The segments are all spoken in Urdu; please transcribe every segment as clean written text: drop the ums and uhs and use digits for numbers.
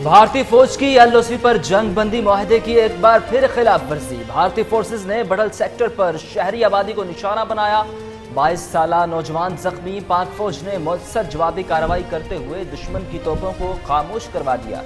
بھارتی فوج کی LOC پر جنگ بندی معاہدے کی ایک بار پھر خلاف ورزی۔ بھارتی فورسز نے بڑھل سیکٹر پر شہری آبادی کو نشانہ بنایا۔ 22 سالہ نوجوان زخمی۔ پاک فوج نے مؤثر جوابی کارروائی کرتے ہوئے دشمن کی توپوں کو خاموش کروا دیا۔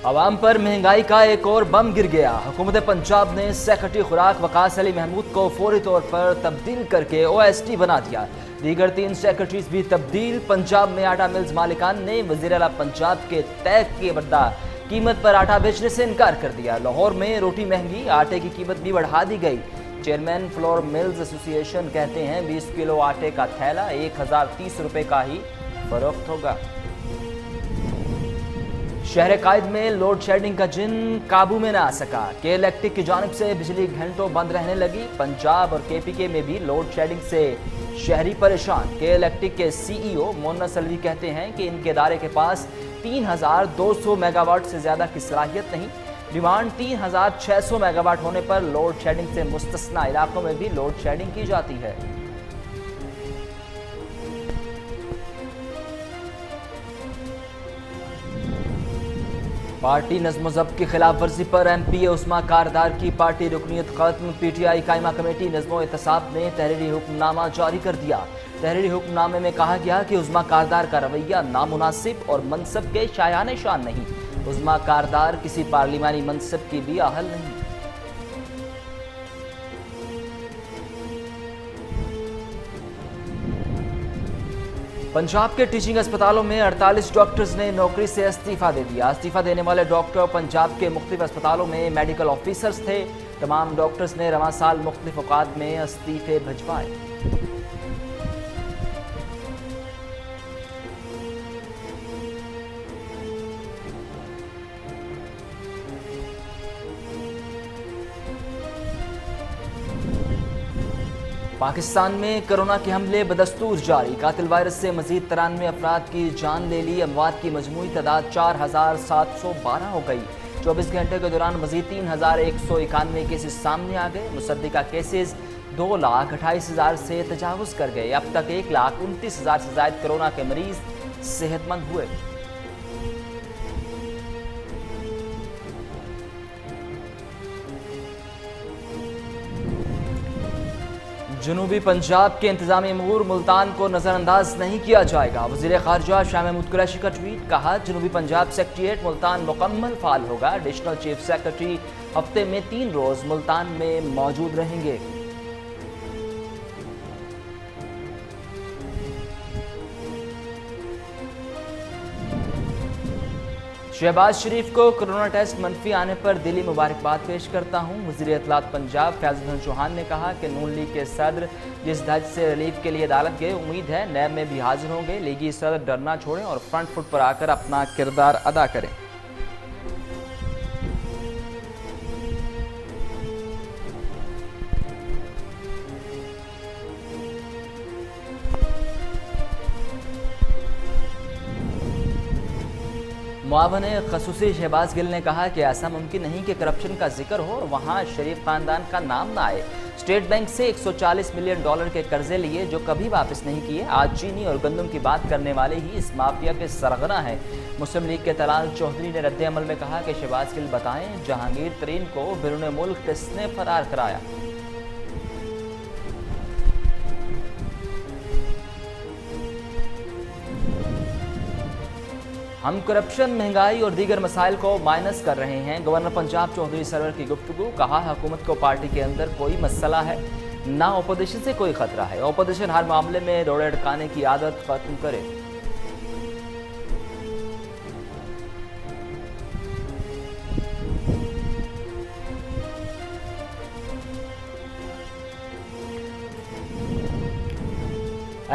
عوام پر مہنگائی کا ایک اور بم گر گیا۔ حکومت پنجاب نے سیکرٹری خوراک وقاص علی محمود کو فوری طور پر تبدیل کر کے OSD بنا دیا۔ دیگر 3 سیکرٹریز بھی تبدیل۔ پنجاب میں آٹا ملز مالکان نے وزیر اعلیٰ پنجاب کے طے کردہ قیمت پر آٹا بیچنے سے انکار کر دیا۔ لاہور میں روٹی مہنگی، آٹے کی قیمت بھی بڑھا دی گئی۔ چیئرمین فلور ملز ایسوسی ایشن کہتے ہیں 20 کلو آٹے کا تھیلا 1030 روپے کا ہی فروخت ہوگا۔ شہر قائد میں لوڈ شیڈنگ کا جن قابو میں نہ آ سکا۔ کے الیکٹرک کی جانب سے بجلی گھنٹوں بند رہنے لگی۔ پنجاب اور KPK میں بھی لوڈ شیڈنگ سے شہری پریشان۔ کے الیکٹرک کے CEO مونا سلوی کہتے ہیں کہ ان کے ادارے کے پاس 3200 میگا واٹ سے زیادہ کی صلاحیت نہیں۔ ڈیمانڈ 3600 میگا واٹ ہونے پر لوڈ شیڈنگ سے مستثنی علاقوں میں بھی لوڈ شیڈنگ کی جاتی ہے۔ پارٹی نظم و ضبط کی خلاف ورزی پر MPA عثما کاردار کی پارٹی رکنیت ختم۔ PTI قائمہ کمیٹی نظم و احتساب نے تحریری حکم نامہ جاری کر دیا۔ تحریری حکم نامے میں کہا گیا کہ عثما کاردار کا رویہ نامناسب اور منصب کے شایان شان نہیں۔ عثما کاردار کسی پارلیمانی منصب کی بھی اہل نہیں۔ پنجاب کے ٹیچنگ اسپتالوں میں 48 ڈاکٹرز نے نوکری سے استعفیٰ دے دیا۔ استعفیٰ دینے والے ڈاکٹر پنجاب کے مختلف اسپتالوں میں میڈیکل آفیسرز تھے۔ تمام ڈاکٹرز نے رواں سال مختلف اوقات میں استعفے بھجوائے۔ پاکستان میں کرونا کے حملے بدستور جاری۔ قاتل وائرس سے مزید 93 افراد کی جان لے لی۔ اموات کی مجموعی تعداد 4712 ہو گئی۔ 24 گھنٹے کے دوران مزید 3191 کیسز سامنے آ گئے۔ مصدقہ کیسز 2,28,000 سے تجاوز کر گئے۔ اب تک 1,29,000 سے زائد کرونا کے مریض صحت مند ہوئے۔ جنوبی پنجاب کے انتظامی امور ملتان کو نظر انداز نہیں کیا جائے گا۔ وزیر خارجہ شاہ محمود قریشی کا ٹویٹ۔ کہا جنوبی پنجاب سیکریٹریٹ ملتان مکمل فعال ہوگا۔ ایڈیشنل چیف سیکرٹری ہفتے میں 3 روز ملتان میں موجود رہیں گے۔ شہباز شریف کو کرونا ٹیسٹ منفی آنے پر دلی مبارکباد پیش کرتا ہوں۔ وزیر اطلاعات پنجاب فیاض الحسن چوہان نے کہا کہ نون لیگ کے صدر جس دھج سے ریلیف کے لیے عدالت گئے، امید ہے نیب میں بھی حاضر ہوں گے۔ لیگی صدر ڈرنا چھوڑیں اور فرنٹ فٹ پر آ کر اپنا کردار ادا کریں۔ معاون خصوصی شہباز گل نے کہا کہ ایسا ممکن نہیں کہ کرپشن کا ذکر ہو اور وہاں شریف خاندان کا نام نہ آئے۔ اسٹیٹ بینک سے $140 ملین کے قرضے لیے جو کبھی واپس نہیں کیے۔ آج چینی اور گندم کی بات کرنے والے ہی اس مافیا کے سرغنہ ہیں۔ مسلم لیگ کے طلال چودھری نے رد عمل میں کہا کہ شہباز گل بتائیں جہانگیر ترین کو بیرون ملک کس نے فرار کرایا۔ ہم کرپشن، مہنگائی اور دیگر مسائل کو مائنس کر رہے ہیں۔ گورنر پنجاب چودھری سرور کی گفتگو۔ کہا حکومت کو پارٹی کے اندر کوئی مسئلہ ہے، نہ اپوزیشن سے کوئی خطرہ ہے۔ اپوزیشن ہر معاملے میں روڑے اٹکانے کی عادت ختم کرے۔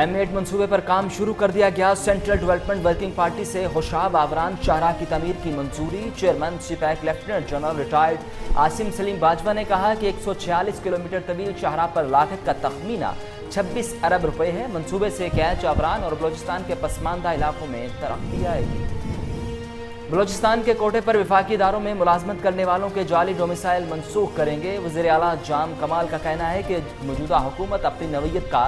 M8 منصوبے پر کام شروع کر دیا گیا۔ سینٹرل ڈیولپمنٹ ورکنگ پارٹی سے خوشاب آوران شاہراہ کی تعمیر کی منظوری۔ Chairman CPEC lieutenant general retired Asim Saleem Bajwa نے کہا کہ 146 کلومیٹر طویل شاہراہ پر لاگت کا تخمینہ 26 ارب روپے ہے۔ منصوبے سے کیچ آوران اور بلوچستان کے پسماندہ علاقوں میں ترقی آئے گی۔ بلوچستان کے کوٹے پر وفاقی اداروں میں ملازمت کرنے والوں کے جعلی ڈومیسائل منسوخ کریں گے۔ وزیر اعلیٰ جام کمال کا کہنا ہے کہ موجودہ حکومت اپنی نوعیت کا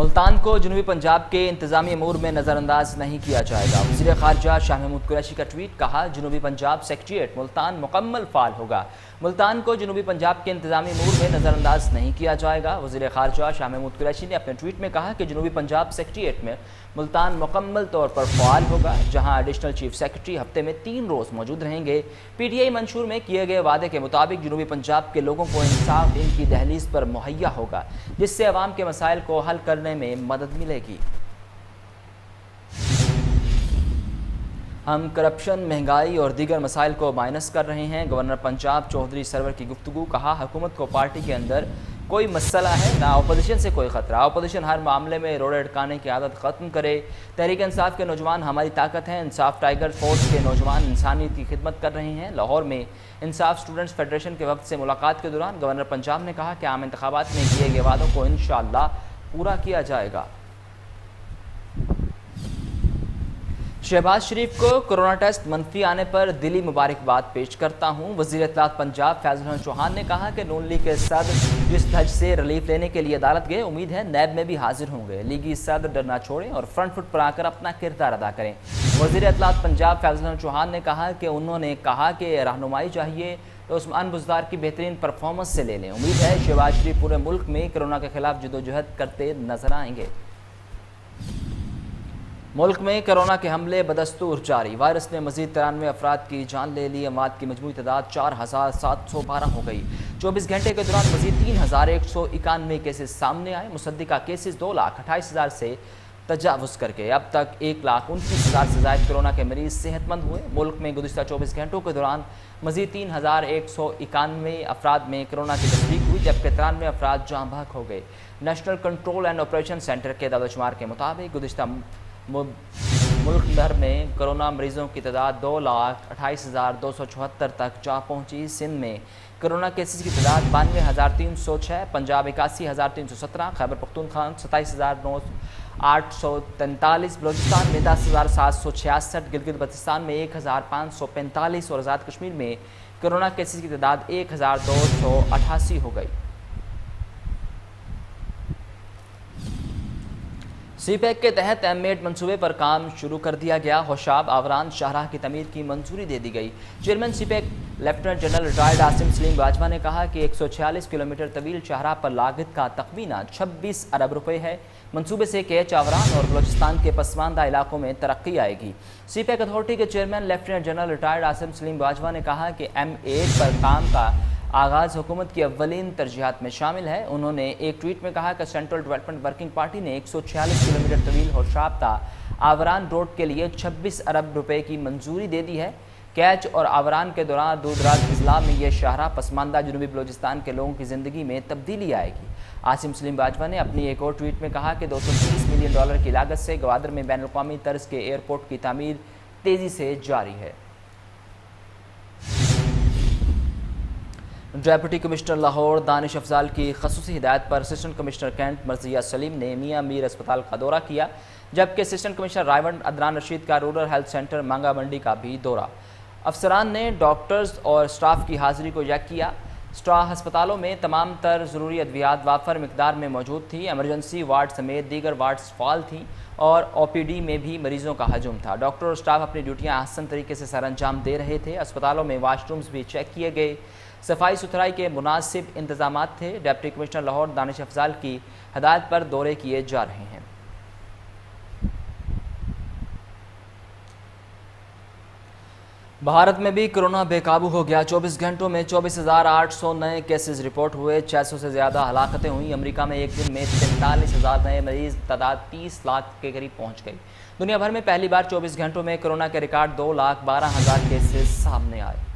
ملتان کو جنوبی پنجاب کے انتظامی امور میں نظر انداز نہیں کیا جائے گا۔ وزیر خارجہ شاہ محمود قریشی کا ٹویٹ، کہا جنوبی پنجاب سیکریٹریٹ ملتان مکمل فعال ہوگا۔ ملتان کو جنوبی پنجاب کے انتظامی امور میں نظر انداز نہیں کیا جائے گا۔ وزیر خارجہ شاہ محمود قریشی نے اپنے ٹویٹ میں کہا کہ جنوبی پنجاب سیکریٹریٹ میں ملتان مکمل طور پر فعال ہوگا، جہاں ایڈیشنل چیف سیکریٹری ہفتے میں 3 روز موجود رہیں گے۔ پی ٹی آئی منشور میں کیے گئے وعدے کے مطابق جنوبی پنجاب کے لوگوں کو انصاف ان کی دہلیز پر مہیا ہوگا، جس سے عوام کے مسائل کو حل کرنے میں مدد ملے گی۔ ہم کرپشن، مہنگائی اور دیگر مسائل کو مائنس کر رہے ہیں۔ گورنر پنجاب چودھری سرور کی گفتگو، کہا حکومت کو پارٹی کے اندر کوئی مسئلہ ہے، نہ اپوزیشن سے کوئی خطرہ۔ اپوزیشن ہر معاملے میں روڑے اٹکانے کی عادت ختم کرے۔ تحریک انصاف کے نوجوان ہماری طاقت ہیں۔ انصاف ٹائیگر فورس کے نوجوان انسانیت کی خدمت کر رہے ہیں۔ لاہور میں انصاف اسٹوڈنٹس فیڈریشن کے وقت سے ملاقات کے دوران گورنر پنجاب نے کہا کہ عام انتخابات میں کیے گئے وعدوں کو انشاءاللہ پورا کیا جائے گا۔ شہباز شریف کو کورونا ٹیسٹ منفی آنے پر دلی مبارکباد پیش کرتا ہوں۔ وزیر اطلاعات پنجاب فیض الحسن چوہان نے کہا کہ نون لیگ کے صدر جس دھج سے ریلیف لینے کے لیے عدالت گئے، امید ہے نیب میں بھی حاضر ہوں گے۔ لیگی صدر ڈرنا چھوڑیں اور فرنٹ فٹ پر آ کر اپنا کردار ادا کریں۔ وزیر اطلاعات پنجاب فیض الحسن چوہان نے کہا کہ انہوں نے کہا کہ رہنمائی چاہیے تو عثمان بزدار کی بہترین پرفارمنس سے لے لیں۔ امید ہے شہباز شریف پورے ملک میں کورونا کے خلاف جدوجہد کرتے نظر آئیں گے۔ ملک میں کورونا کے حملے بدستور جاری۔ وائرس نے مزید 93 افراد کی جان لے لی۔ اموات کی مجموعی تعداد 4712 ہو گئی۔ 24 گھنٹے کے دوران مزید 3191 کیسز سامنے آئے۔ مصدقہ کیسز 2,28,000 سے تجاوز کر گئے۔ اب تک 1,29,000 سے زائد کورونا کے مریض صحت مند ہوئے۔ ملک میں گزشتہ 24 گھنٹوں کے دوران مزید 3,191 افراد میں کورونا کی تصدیق ہوئی، جبکہ 93 افراد جاں بحق ہو گئے۔ National control and operation centre کے اعداد و شمار کے مطابق گزشتہ ملک بھر میں کورونا مریضوں کی تعداد 2,28,274 تک جا پہنچی۔ سندھ میں کورونا کیسز کی تعداد 92,306، پنجاب 81,317، خیبر پختونخوا 27,843، بلوچستان میں 10,766، گلگت بلتستان میں 1,545 اور آزاد کشمیر میں کورونا کیسز کی تعداد 1,288 ہو گئی۔ سی پیک کے تحت M8 منصوبے پر کام شروع کر دیا گیا۔ ہوشاب آوران شاہراہ کی تعمیر کی منظوری دے دی گئی۔ Chairman CPEC lieutenant general retired Asim Saleem Bajwa نے کہا کہ 146 کلومیٹر طویل شاہراہ پر لاگت کا تخمینہ 26 ارب روپے ہے۔ منصوبے سے KH آوران اور بلوچستان کے پسماندہ علاقوں میں ترقی آئے گی۔ سی پیک اتھارٹی کے chairman lieutenant general retired Asim Saleem Bajwa نے کہا کہ M8 پر کام کا آغاز حکومت کی اولین ترجیحات میں شامل ہے۔ انہوں نے ایک ٹویٹ میں کہا کہ سینٹرل ڈیولپمنٹ ورکنگ پارٹی نے 146 کلومیٹر طویل ہوشاب تا آوران روڈ کے لیے 26 ارب روپے کی منظوری دے دی ہے۔ KH اور آوران کے دوران دور دراز اضلاع میں یہ شاہراہ پسماندہ جنوبی بلوچستان کے لوگوں کی زندگی میں تبدیلی آئے گی۔ عاصم سلیم باجوہ نے اپنی ایک اور ٹویٹ میں کہا کہ $230 ملین کی لاگت سے گوادر میں بین الاقوامی طرز کے ایئرپورٹ کی تعمیر تیزی سے جاری ہے۔ ڈیپٹی کمشنر لاہور دانش افضال کی خصوصی ہدایت پر اسسٹنٹ کمشنر کینٹ مرضیہ سلیم نے میاں میر اسپتال کا دورہ کیا، جبکہ اسسٹنٹ کمشنر رائیونڈ عدنان رشید کا رورل ہیلتھ سینٹر مانگا منڈی کا بھی دورہ۔ افسران نے ڈاکٹرز اور سٹاف کی حاضری کو یکجا کیا۔ ہسپتالوں میں تمام تر ضروری ادویات وافر مقدار میں موجود تھی۔ ایمرجنسی وارڈ سمیت دیگر وارڈز فعال تھیں اور OPD میں بھی مریضوں کا ہجوم تھا۔ ڈاکٹر اور سٹاف اپنی ڈیوٹیاں احسن طریقے سے سر انجام دے رہے تھے۔ اسپتالوں میں واش رومز بھی چیک کیے گئے۔ صفائی ستھرائی کے مناسب انتظامات تھے۔ ڈپٹی کمشنر لاہور دانش افضال کی ہدایت پر دورے کیے جا رہے ہیں۔ بھارت میں بھی کورونا بے قابو ہو گیا۔ 24 گھنٹوں میں 24,800 نئے کیسز رپورٹ ہوئے، 600 سے زیادہ ہلاکتیں ہوئیں۔ امریکہ میں ایک دن میں 43,000 نئے مریض، تعداد 30 لاکھ کے قریب پہنچ گئی۔ دنیا بھر میں پہلی بار 24 گھنٹوں میں کورونا کے ریکارڈ 2,12,000 کیسز سامنے آئے۔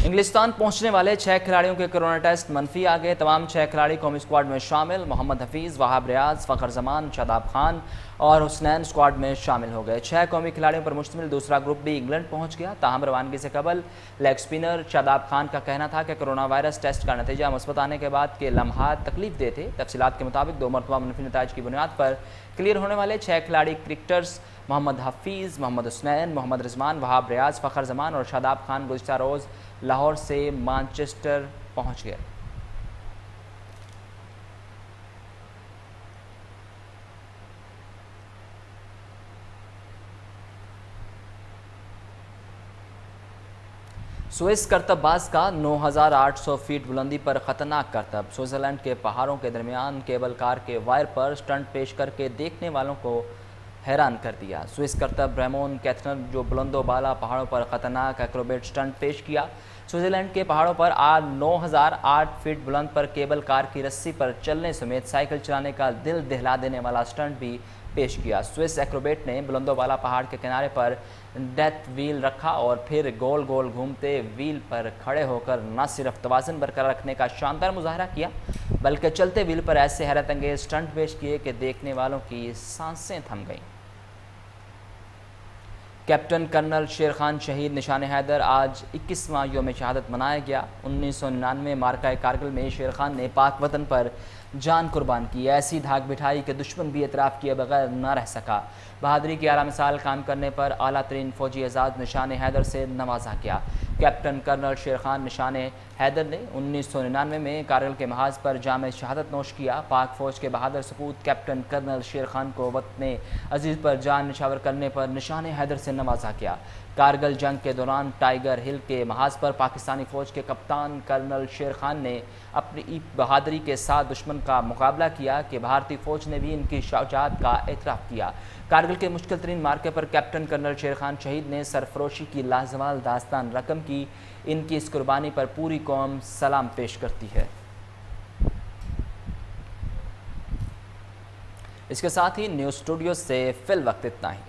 انگلستان پہنچنے والے 6 کھلاڑیوں کے کورونا ٹیسٹ منفی آ گئے۔ تمام 6 کھلاڑی قومی اسکواڈ میں شامل۔ محمد حفیظ، وہاب ریاض، فخر زمان، شاداب خان اور حسنین اسکواڈ میں شامل ہو گئے۔ 6 قومی کھلاڑیوں پر مشتمل دوسرا گروپ بھی انگلینڈ پہنچ گیا۔ تاہم روانگی سے قبل لیگ اسپنر شاداب خان کا کہنا تھا کہ کورونا وائرس ٹیسٹ کا نتیجہ مثبت آنے کے بعد کے لمحات تکلیف دہ تھے۔ تفصیلات کے مطابق 2 مرتبہ منفی نتائج کی بنیاد پر کلیئر ہونے والے 6 کھلاڑی کرکٹرز محمد حفیظ، محمد حسنین، محمد رضوان، وہاب ریاض، فخر زمان اور شاداب خان گزشتہ روز لاہور سے مانچسٹر پہنچ گئے۔ سوئس کرتب باز کا 9800 فیٹ بلندی پر خطرناک کرتب، سوئٹزرلینڈ کے پہاڑوں کے درمیان کیبل کار کے وائر پر سٹنٹ پیش کر کے دیکھنے والوں کو حیران کر دیا۔ سوئس کرتب ریمون کیتھنر جو بلند و بالا پہاڑوں پر خطرناک ایکروبیٹ سٹنٹ پیش کیا۔ سوئٹزرلینڈ کے پہاڑوں پر 9008 فیٹ بلند پر کیبل کار کی رسی پر چلنے سمیت سائیکل چلانے کا دل دہلا دینے والا سٹنٹ بھی پیش کیا۔ سوئس ایکروبیٹ نے بلند و بالا پہاڑ کے کنارے پر ڈیتھ ویل رکھا اور پھر گول گول گھومتے ویل پر کھڑے ہو کر نہ صرف توازن برقرار رکھنے کا شاندار مظاہرہ کیا بلکہ چلتے ویل پر ایسے حیرت انگیز سٹنٹ پیش کیے کہ دیکھنے والوں کی سانسیں تھم گئیں۔ کیپٹن کرنل شیر خان شہید نشان حیدر آج 21واں یوم شہادت منایا گیا۔ 1999 مارکہ کارگل میں شیر خان نے پاک وطن پر جان قربان کی، ایسی دھاک بٹھائی کہ دشمن بھی اعتراف کیے بغیر نہ رہ سکا۔ بہادری کی اعلیٰ مثال قائم کرنے پر اعلیٰ ترین فوجی اعزاز نشان حیدر سے نوازا گیا۔ کیپٹن کرنل شیر خان نشان حیدر نے 1999 میں کارگل کے محاذ پر جام شہادت نوش کیا۔ پاک فوج کے بہادر سپوت کیپٹن کرنل شیر خان کو وطن عزیز پر جان نشاور کرنے پر نشان حیدر سے نوازا گیا۔ کارگل جنگ کے دوران ٹائیگر ہل کے محاذ پر پاکستانی فوج کے کپتان کرنل شیر خان نے اپنی بہادری کے ساتھ دشمن کا مقابلہ کیا کہ بھارتی فوج نے بھی ان کی شجاعت کا اعتراف کیا۔ کارگل کے مشکل ترین مارکے پر کیپٹن کرنل شیر خان شہید نے سرفروشی کی لازوال داستان رقم کی۔ ان کی اس قربانی پر پوری قوم سلام پیش کرتی ہے۔ اس کے ساتھ ہی نیوز اسٹوڈیو سے فی الوقت اتنا ہی۔